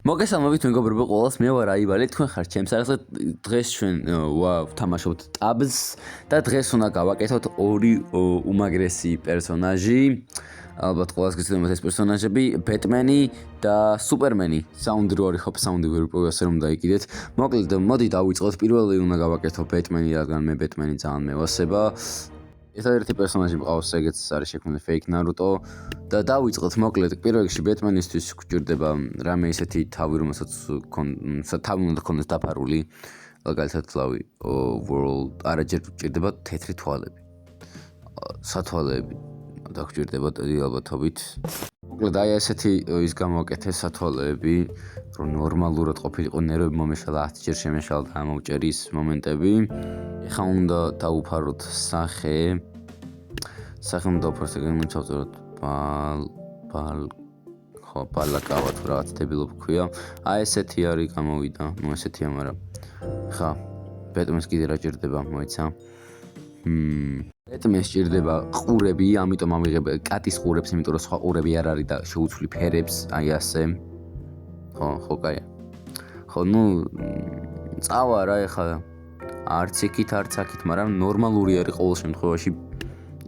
მოგესალმებით მეგობრებო, ყველას მე ვარ აივალი, თქვენ ხართ ჩემს არხზე. დღეს ჩვენ ვთამაშობთ ტაბს და დღეს უნდა გავაკეთოთ ორი უმაგრესი პერსონაჟი. ალბათ ყველას გიცნობთ ეს პერსონაჟები, ბეტმენი და სუპერმენი. საუნდი რო არის, ხოპ საუნდი ვერ პროგრესზე რომ დაიკიდეთ. მოკლედ, მოდი დავიწყოთ. პირველი უნდა გავაკეთო ბეტმენი, რადგან მე ბეტმენი ძალიან მევასება. ერთადერთი პერსონაჟი მყავს, ეგეც არის შექმნილი fake Naruto და დავიწყოთ მოკლედ პირველ რიგში ბეტმენისთვის გვჭირდება რამე ისეთი თავი, რომელსაც თავი უნდა ქონდეს დაფარული, მაგალითად ლავი world არაჯერ გვჭირდება თეთრი თვალები. სათვალეები და გვჭირდება ალბათობით. მოკლედ აი ესეთი ის გამოვაკეთე სათვალეები, რომ ნორმალურად ყოფილიყო ნერვები მომეშალა 10 ჯერ შემეშალა და ამოვჭერის მომენტები. ეხლა უნდა დავუფაროთ სახე. სახე უნდა დავუფაროთ, ეგრე ჩავწეროთ ბალაკავა თუ რაღაც დებილობ ქვია. აი ესეთი არის გამოვიდა, ნუ ესეთია, მაგრამ ხა ბეტმენს კიდე რა ჭირდება, მოიცა? ბეტმენს ჭირდება ყურები, ამიტომ ამიღებ კატის ყურებს, იმიტომ რომ სხვა ყურები არ არის და შეუცვლი ფერებს, აი ასე. ხო, კაია. ხო, ნუ წავა რა ეხლა არც იქით, არც აქით, მაგრამ ნორმალური არის ყოველ შემთხვევაში,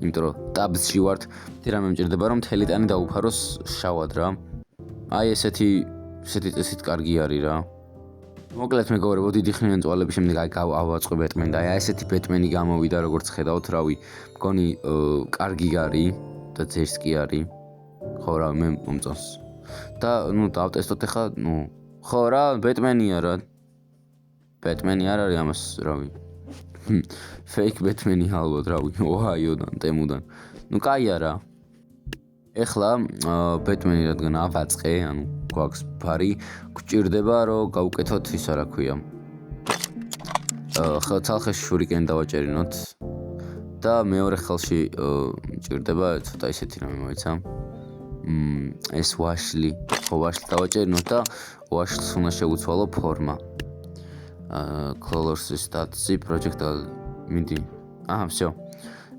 იმიტომ რომ ტაბსში ვართ, თი რამე მჭირდება, რომ მთელი ტანი დაუფაროს შავად რა. აი ესეთი წესით კარგი არის რა. მოკლედ მეგობრებო, დიდი ხნიანი წვალების შემდეგ აი გავაწყო ბეტმენი და აი ესეთი ბეტმენი გამოვიდა, როგორც ხედავთ, რავი, მგონი კარგი არის და ძერს კი არის. ხო რა, მე მომწონს. და ნუ დავტესტოთ ახლა, ნუ ხო რა, ბეტმენია რა. ბეტმენი არ არის ამას, რავი. fake ბეტმენი ალბათ, რავი, ოჰაიოდან, ტემუდან. ნუ კაია რა. ეხლა ბეტმენი რადგან ავაწყე, ანუ გვაქვს ფარი, გვჭირდება რომ გავუკეთოთ ისა რა ქვია. ხალხში შურიკენი დავაჭერინოთ და მეორე ხელში მჭირდება ცოტა ისეთი რამე მოიცა. ეს ვაშლი, ხო ვაშლი დავაჭერინოთ და ვაშლს უნდა შევუცვალო ფორმა. colors stats project-ալ მიდი. всё.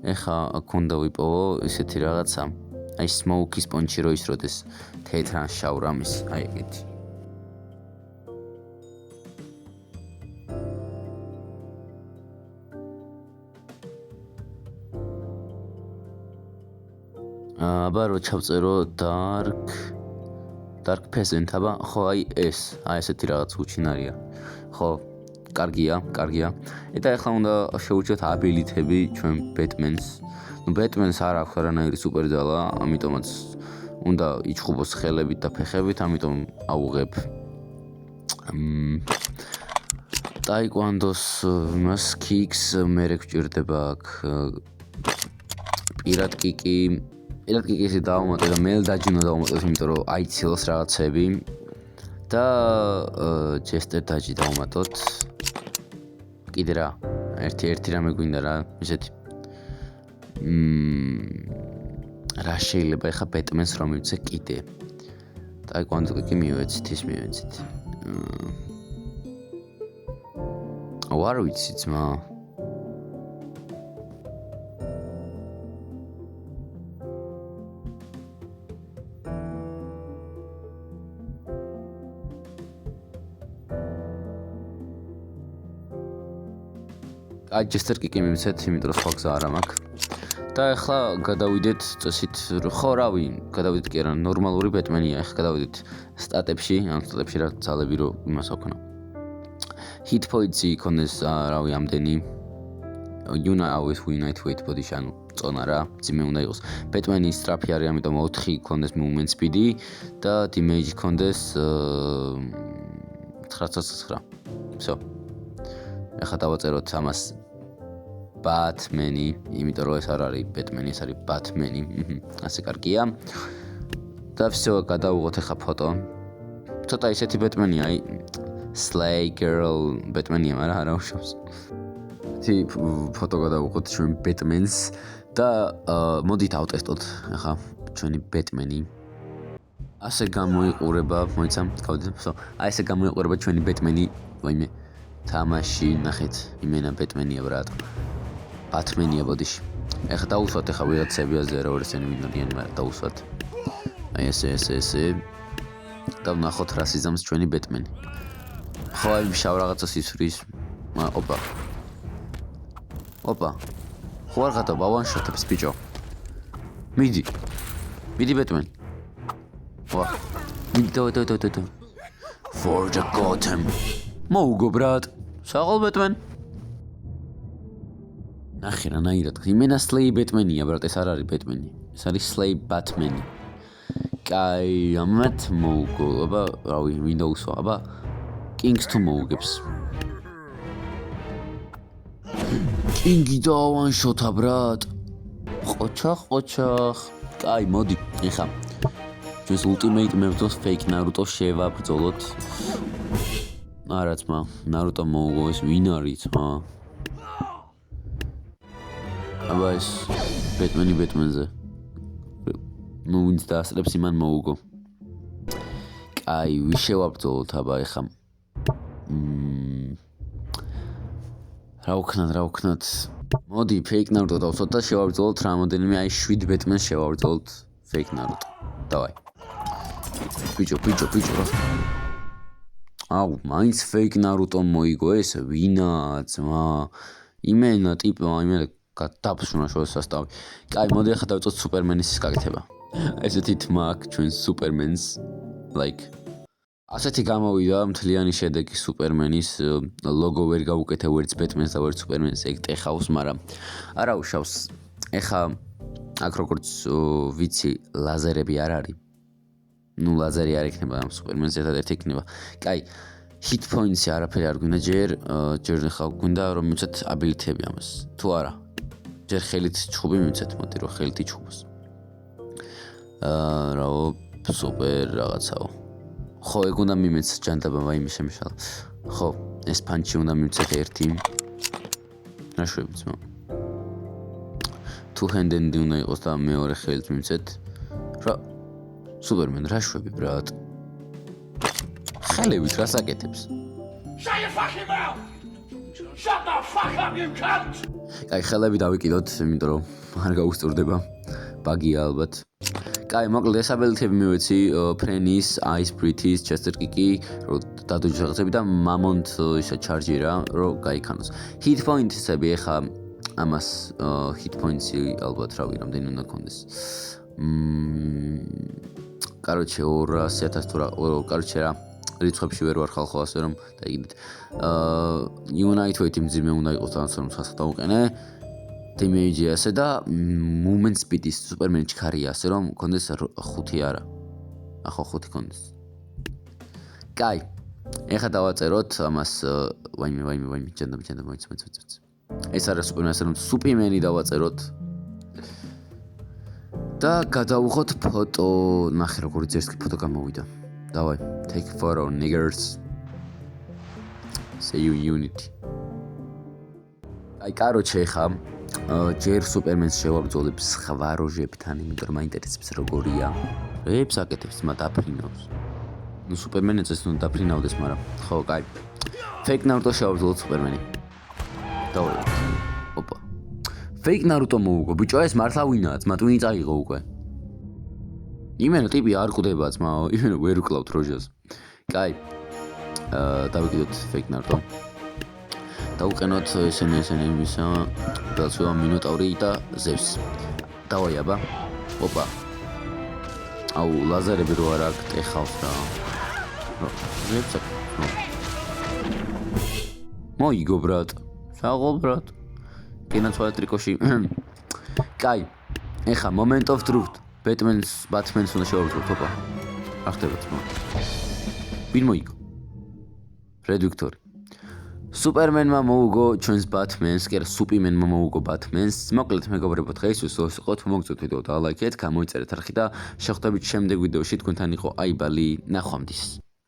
ეხა აქ უნდა ვიპოვო ისეთი რაღაცა. აი smoke-ის პონჩი რო ისროდეს თეთრ ან შავ რამის, აი ეგეთი. აბა რო ჩავწერო dark peasant, აბა ხო აი ესეთი რაღაც უჩინარია. ხო კარგია. და ეხლა უნდა შევუჩიოთ აბილითები ჩვენ ბეტმენს. ნუ ბეტმენს არ აქვს არანაირი სუპერძალა, ამიტომაც უნდა იჩხუბოს ხელებით და ფეხებით, ამიტომ აუღებ ტაიკვანდოს მას kicks, მერე გვჭირდება აქ პირად კიკი დავუმატე და მელდაჯი უნდა დავუმატოთ, იმიტომ რომ აიცილოს რაღაცები და ჯესტერ დაჯი დავუმატოთ. კიდე რა, ერთი რამე გვინდა რა, ისეთი. რა შეიძლება ეხა ბეტმენს რომ მივცე კიდე. ტაიკვანდო კი მივეცით, ის მივეცით. არ ვიცი ძმა. აი ჯესტერ კიკი მივცეთ, იმიტომ რომ სხვა გზა არ მაქვს. და ახლა გადავიდეთ წესით, ხო რავი, გადავიდეთ კი არა, ნორმალური ბეტმენია, ახლა გადავიდეთ სტატებში, ან სტატებში რა ძალები რო იმას აქვს. hit points-ი იქონდეს, რავი, ამდენი. always win night wait body-ში, ანუ წონა რა, ძიმე უნდა იყოს. ბეტმენი სტრაფი არის, ამიტომ 4 იქონდეს movement speed-ი და damage იქონდეს 909. всё. ახლა დავაწეროთ ამას ბატმენი, იმიტომ რომ ეს არ არის ბეტმენი, ეს არის ბატმენი. ასე კარგია. და всё, გადავუღოთ ახლა ფოტო. ცოტა ისეთი ბეტმენია, აი Slay Girl ბეტმენია, მაგრამ არა უშავს. თი ფოტო გადავუღოთ ჩვენ ბეტმენს და მოდით ავტესტოთ ახლა ჩვენი ბეტმენი. ასე გამოიყურება, მოიცა, გავდეთ. всё, აი ესე გამოიყურება ჩვენი ბეტმენი, ვაიმე. თამაში ნახეთ, იმენა ბეტმენია ბრატ. ბატმენია ბოდიში. ეხლა დაუსვათ ახლა ვიღაცები აზე რა ორ ესენი ვინ არიან, მაგრამ დაუსვათ. აი ესე. და ვნახოთ რა სიზამს ჩვენი ბეტმენი. ხო აი შავ რაღაცას იცვრის. ოპა. ხო არ ხატა one shot-ებს ბიჭო. მიდი ბეტმენ. ვა. მიდი და. For the Gotham. მოუგო ბრატ. საღოლ ბეტმენ. ნახე რანაირად. იმენა სლეი ბეტმენია ბრატ, ეს არ არის ბეტმენი. ეს არის სლეი ბატმენი. კაი, ამათ მოუგო. აბა, რავი, Windows-ო, აბა Kings თუ მოუგებს. King-ი და one shot-ა ბრატ. ყოჩახ. კაი, მოდი, ეხა. ჩვენს ultimate მებრძოლს fake Naruto შევაბრძოლოთ. არა ძმა, Naruto მოუგო, ეს ვინ არის ძმა? აბა ეს ბეტმენზე. ნუ ვინც დაასწრებს იმან მოუგო. კაი, ვის შევაბრძოლოთ აბა ეხა? რა ვქნათ? მოდი fake Naruto დავსვათ და შევაბრძოლოთ რამოდენიმე აი 7 ბეტმენს შევაბრძოლოთ fake Naruto. დავაი. ბიჭო. აუ, მაინც fake Naruto მოიგო ეს ვინა ძმა? იმენა გადაფშუნა შოა სასტავი. კაი, მოდი ახლა დავიწყოთ Superman-ის გაკეთება. ესეთი თმა აქვს ჩვენ Superman-ს like ასეთი გამოვიდა მთლიანი შედეგი Superman-ის ლოგო ვერ გავუკეთე ვერც Batman-ს და ვერც Superman-ს ეგ ტეხავს, მაგრამ არა უშავს. ეხა აქ როგორც ვიცი ლაზერები არ არის. ნუ ლაზერი არ იქნება ამ Superman-ს ერთადერთი იქნება. კაი, hit points-ი არაფერი არ გვინდა ჯერ ხა გვინდა რომ მივცეთ ability-ები ამას. თუ არა ჯერ ხელით ჩხუბი მივცეთ, მოდი რომ ხელით იჩხუბოს. რაო სუპერ რაღაცაო. ხო, ეგ უნდა მიმეც ჯანდაბა ვაიმე შემიშალა. ხო, ეს პანჩი უნდა მივცეთ ერთი. რა შვები ძმა? Two handed უნდა იყოს და მეორე ხელით მივცეთ. რა Superman რა შვები ბრატ? ხელებით რას აკეთებს? Shut your fucking mouth! Shut the fuck up, you cunt! კაი, ხელები დავიკიდოთ, იმიტომ რომ არ გაუსწორდება. ბაგია ალბათ. კაი, მოკლედ ეს ability-ები მივეცი, ფრენის, ice breath-ის, chester kick-ი, რომ დადოჯოს რაღაცები და mamont ისა charge-ი რა, რომ გაიქანოს. Hit points-ები ეხა ამას hit points-ი ალბათ რავი რამდენი უნდა გქონდეს. Короче, 200,000 თუ რა, короче რა, რიცხვებში ვერ ვარ ხალხო ასე რომ დაიგდით. Unite weight-ი მძიმე უნდა იყოს და რომ სასა დავუყენე. Damage ასე და movement speed-ის Superman ჩქარია ასე რომ მქონდეს 5 არა. ახო 5 გქონდეს. კაი. ეხლა დავაწეროთ ამას ვაიმე ჯანდაბა მოიც. ეს არა Superman ასე რომ Superman-ი დავაწეროთ. და გადავუხოთ ფოტო. ნახე როგორი ძერსკი ფოტო გამოვიდა. დავაი, take photo niggers. See you unity. აი, короче, ხა ჯერ Superman-ს შევაბრძოლებ სხვა როჟებთან, იმიტომ რომ მაინტერესებს როგორია. რებს აკეთებს მა დაფრინავს. ნუ Superman-იც ეს ნუ დაფრინავდეს, მაგრამ ხო, კაი. Fake Naruto შევაბრძოლოთ Superman-ი. დავაი. ოპა. Fake Naruto მოუგო, ბიჭო, ეს მართლა ვინაა? ძმა თუ ვინ წაიღო უკვე? იმენა ტიპი არ ყვდება ძმა, იმენა ვერ უკლავთ როჟას. კაი. დავიკიდოთ Fake Naruto. დავუყენოთ ესენი მისა დაცვა მინოტავრი და ზევს. დავაი აბა. ოპა. აუ, ლაზერები რო არ აქვს, ეხავს რა. ზევს. მოიგო ბრატ. საღოლ ბრატ. კინაცვალე ტრიკოში. კაი. ეხა moment of truth. Batman-ს უნდა შევაბრძოლოთ, ოპა. რა ხდება ძმა? ვინ მოიგო? Red Victory. Superman-მა მოუგო ჩვენს Batman-ს, კი არა, Superman-მა მოუგო Batman-ს. მოკლედ მეგობრებო, დღეისთვის ვიყოთ, მოგწოდეთ ვიდეო და ლაიქეთ, გამოიწერეთ არხი და შევხვდებით შემდეგ ვიდეოში, თქვენთან იყო აიბალი, ნახვამდის.